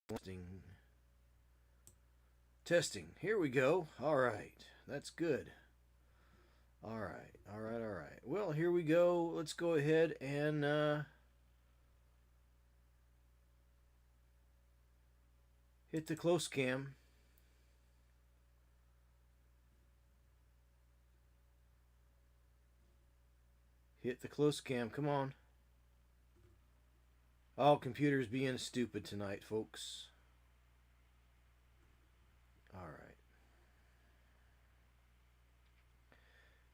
Testing. Testing. Here we go. All right. That's good. All right. All right. All right. Well, here we go. Let's go ahead and hit the close cam. Hit the close cam. Come on. Oh, computer's being stupid tonight, folks. All right.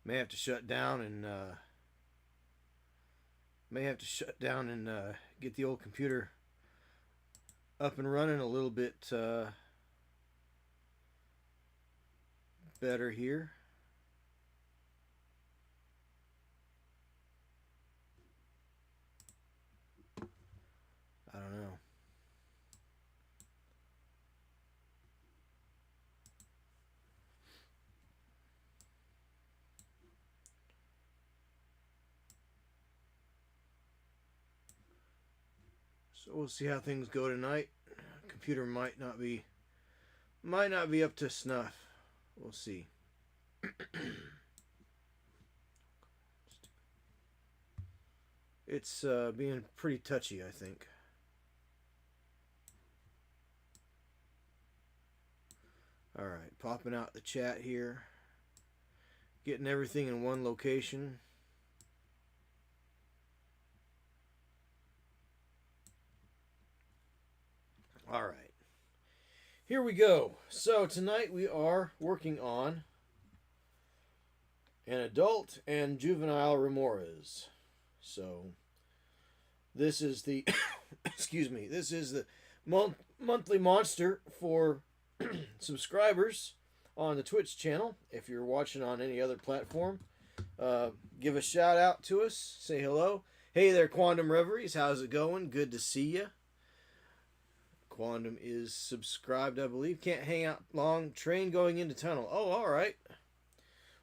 May have to shut down and get the old computer up and running a little bit better here. I don't know. So we'll see how things go tonight. Computer might not be up to snuff. We'll see. It's being pretty touchy, I think. All right, popping out the chat here. Getting everything in one location. All right. Here we go. So tonight we are working on an adult and juvenile Remorhaz. So this is the excuse me, this is the monthly monster for subscribers on the Twitch channel. If you're watching on any other platform, give a shout out to us. Say hello. Hey there, Quantum Reveries. How's it going? Good to see you. Quantum is subscribed, I believe. Can't hang out long. Train going into tunnel. Oh, all right.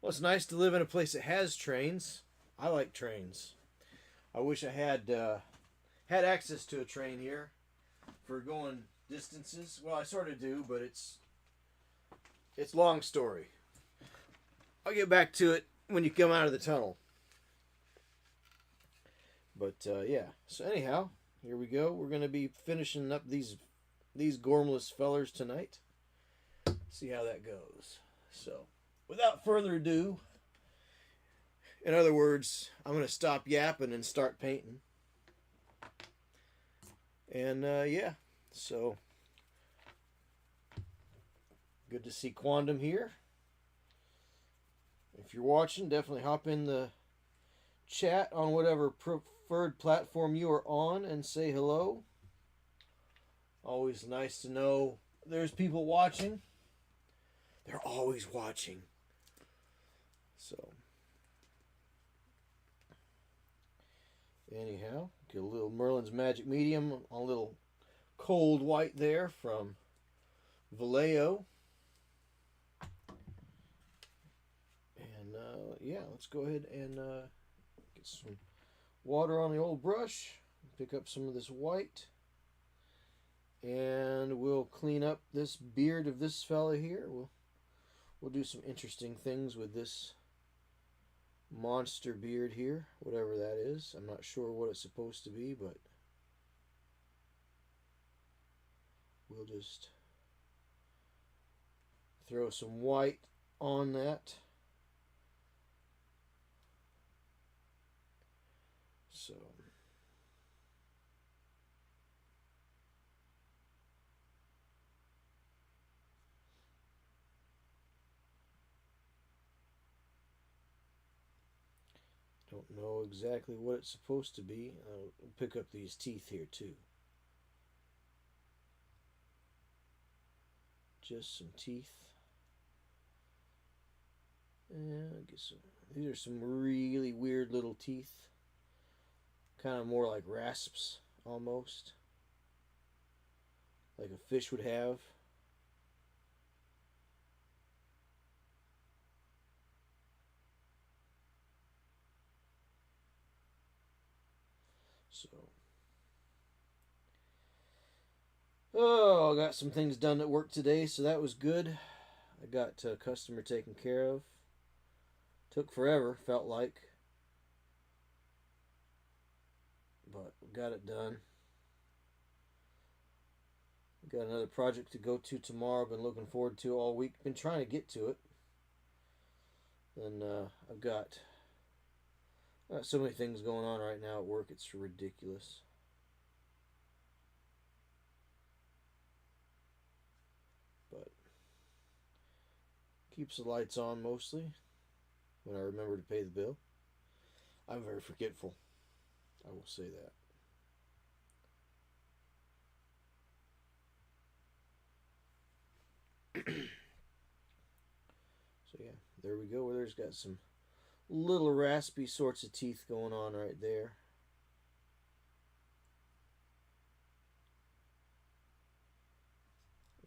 Well, it's nice to live in a place that has trains. I like trains. I wish I had access to a train here for going distances. Well, I sort of do, but it's long story. I'll get back to it when you come out of the tunnel. But yeah. So anyhow, here we go. We're gonna be finishing up these gormless fellers tonight. See how that goes. So, without further ado, in other words, I'm gonna stop yapping and start painting. And yeah, so good to see Quantum here. If you're watching, definitely hop in the chat on whatever preferred platform you are on and say hello. Always nice to know there's people watching. They're always watching. So, anyhow, get a little Merlin's Magic Medium on a little cold white there from Vallejo. And yeah, let's go ahead and get some water on the old brush. Pick up some of this white. And we'll clean up this beard of this fella here. We'll do some interesting things with this monster beard here, whatever that is. I'm not sure what it's supposed to be, but we'll just throw some white on that. So don't know exactly what it's supposed to be. I'll pick up these teeth here too. Just some teeth. And I guess these are some really weird little teeth. Kind of more like rasps, almost. Like a fish would have. So Oh, I got some things done at work today, so that was good. I got a customer taken care of. Took forever, felt like, but got it done. Got another project to go to tomorrow. Been looking forward to all week. Been trying to get to it, and I've got so many things going on right now at work. It's ridiculous. But keeps the lights on mostly when I remember to pay the bill. I'm very forgetful. I will say that. So yeah, there we go. There's got some little raspy sorts of teeth going on right there.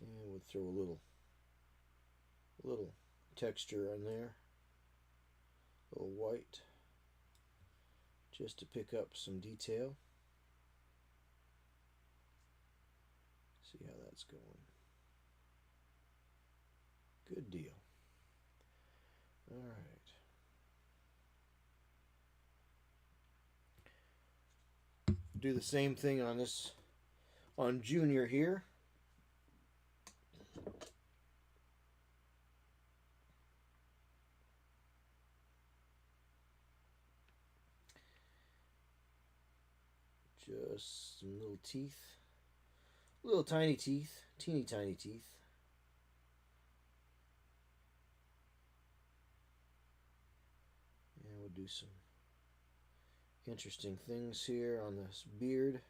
And we'll throw a little texture in there. A little white. Just to pick up some detail. See how that's going. Good deal. All right. Do the same thing on Junior here. Just some little teeth. Little tiny teeth. Teeny tiny teeth. And we'll do some interesting things here on this beard.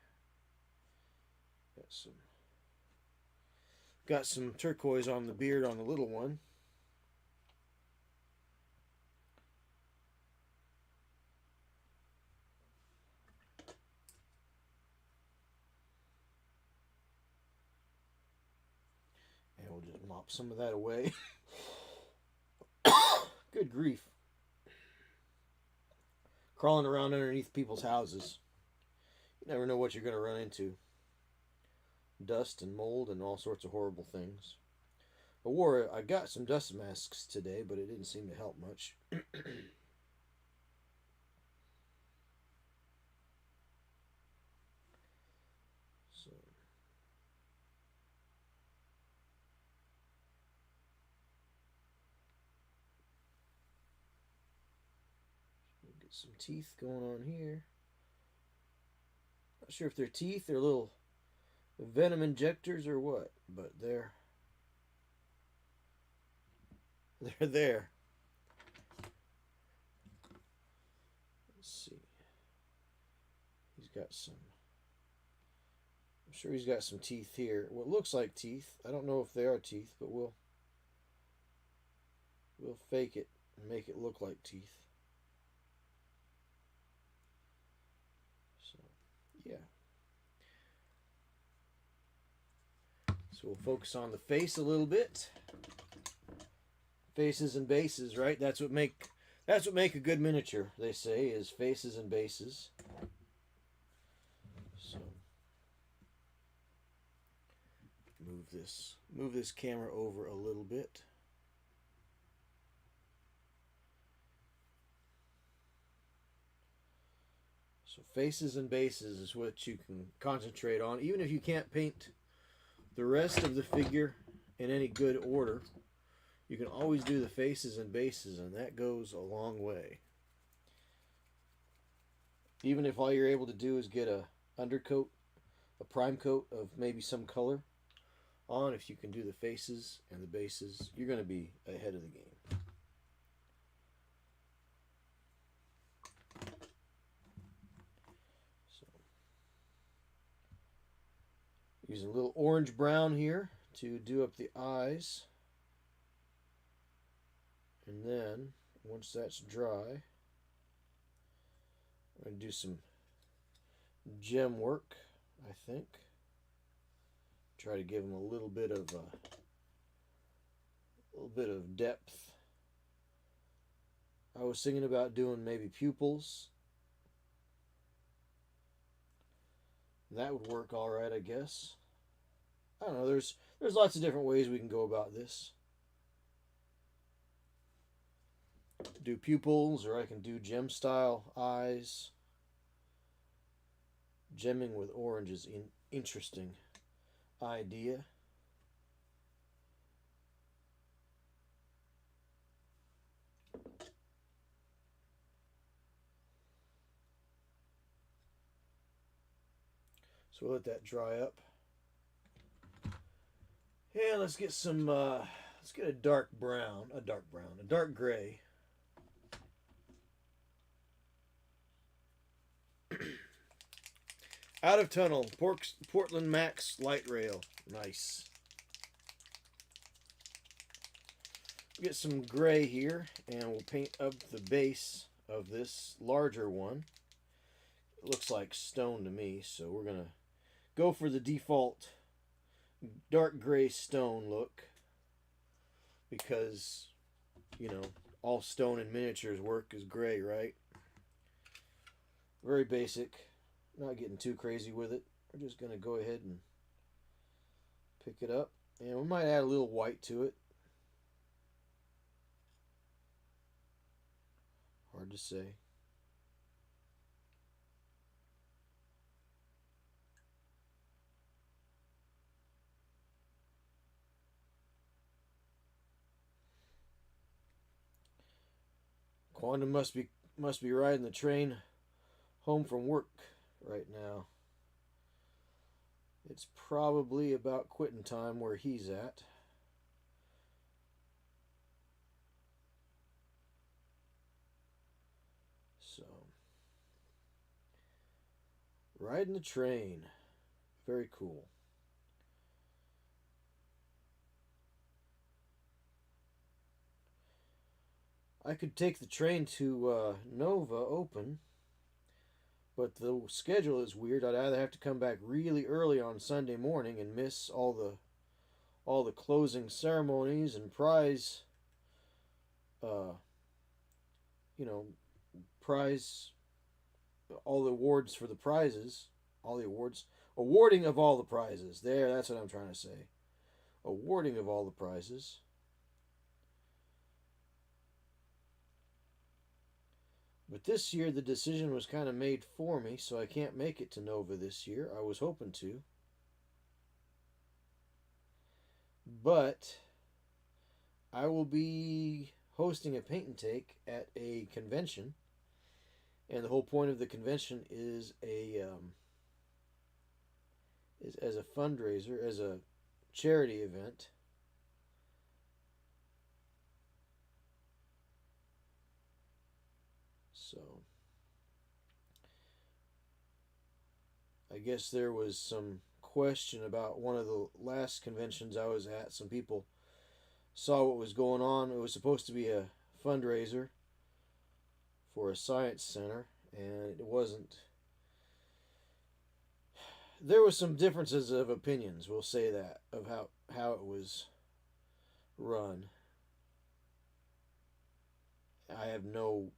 Got some turquoise on the beard on the little one. And we'll just mop some of that away. Good grief. Crawling around underneath people's houses. You never know what you're going to run into. Dust and mold and all sorts of horrible things. I got some dust masks today, but it didn't seem to help much. So we'll get some teeth going on here. Not sure if they're teeth or little venom injectors or what, but they're there. Let's see. I'm sure he's got some teeth here. What looks like teeth. I don't know if they are teeth, but we'll fake it and make it look like teeth. So, yeah. So we'll focus on the face a little bit. Faces and bases, right? That's what make a good miniature, they say, is faces and bases. So move this camera over a little bit. So faces and bases is what you can concentrate on, even if you can't paint the rest of the figure in any good order. You can always do the faces and bases, and that goes a long way. Even if all you're able to do is get a undercoat, a prime coat of maybe some color on, if you can do the faces and the bases, you're going to be ahead of the game. So, using a little orange brown here to do up the eyes. And then, once that's dry, I'm going to do some gem work, I think. Try to give them a little bit of depth. I was thinking about doing maybe pupils. That would work all right, I guess. I don't know. There's lots of different ways we can go about this. Do pupils, or I can do gem style eyes. Gemming with orange is an interesting idea. So we'll let that dry up. Yeah, let's get some. Let's get a dark brown, a dark gray. Out of tunnel, Portland Max light rail. Nice. Get some gray here, and we'll paint up the base of this larger one. It looks like stone to me, so we're gonna go for the default dark gray stone look, because, you know, all stone in miniatures work is gray, right? Very basic. Not getting too crazy with it. We're just gonna go ahead and pick it up, and we might add a little white to it. Hard to say. Quantum must be riding the train home from work right now. It's probably about quitting time where he's at. So, riding the train. Very cool. I could take the train to Nova open, but the schedule is weird. I'd either have to come back really early on Sunday morning and miss all the closing ceremonies and prize, uh, you know, prize, all the awards for the prizes, all the awards, awarding of all the prizes. There, that's what I'm trying to say. Awarding of all the prizes. But this year the decision was kind of made for me, so I can't make it to Nova this year. I was hoping to. But I will be hosting a paint and take at a convention. And the whole point of the convention is is as a fundraiser, as a charity event. So I guess there was some question about one of the last conventions I was at. Some people saw what was going on. It was supposed to be a fundraiser for a science center, and it wasn't. There was some differences of opinions, we'll say that, of how it was run. I have no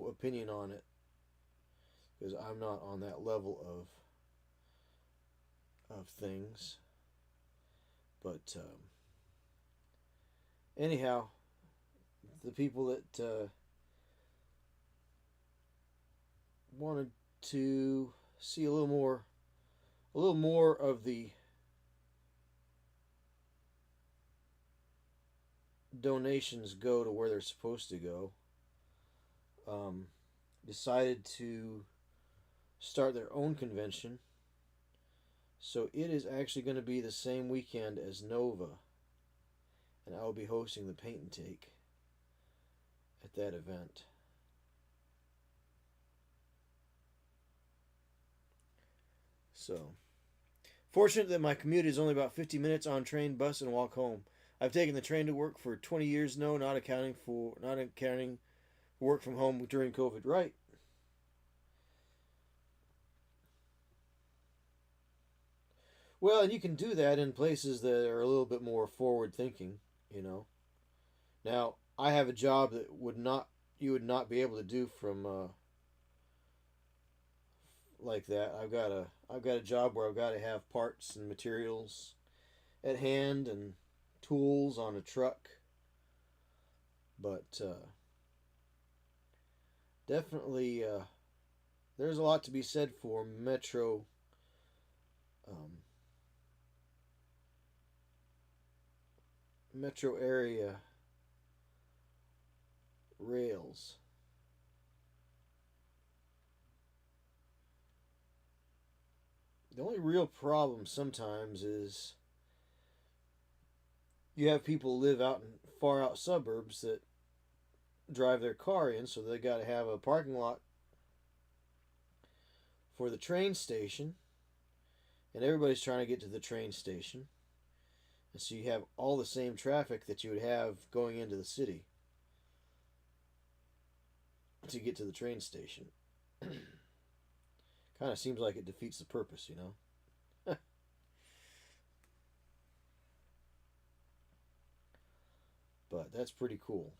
opinion on it, because I'm not on that level of things. But anyhow, the people that wanted to see a little more of the donations go to where they're supposed to go, decided to start their own convention. So it is actually going to be the same weekend as Nova, and I will be hosting the paint and take at that event. So, fortunate that my commute is only about 50 minutes on train, bus, and walk home. I've taken the train to work for 20 years now, not accounting for work from home during COVID. Right. Well, and you can do that in places that are a little bit more forward thinking, you know. Now, I have a job that you would not be able to do from like that. I've got a job where I've got to have parts and materials at hand and tools on a truck. But definitely, there's a lot to be said for um, metro area rails. The only real problem sometimes is you have people live out in far out suburbs that drive their car in, so they got to have a parking lot for the train station, and everybody's trying to get to the train station. And so you have all the same traffic that you would have going into the city to get to the train station. Kind of seems like it defeats the purpose, you know? But that's pretty cool.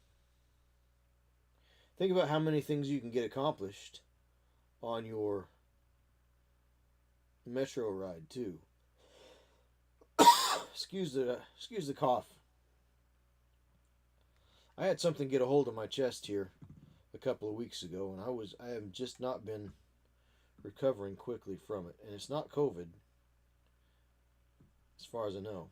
Think about how many things you can get accomplished on your metro ride, too. Excuse the cough. I had something get a hold of my chest here a couple of weeks ago, and I have just not been recovering quickly from it, and it's not COVID, as far as I know.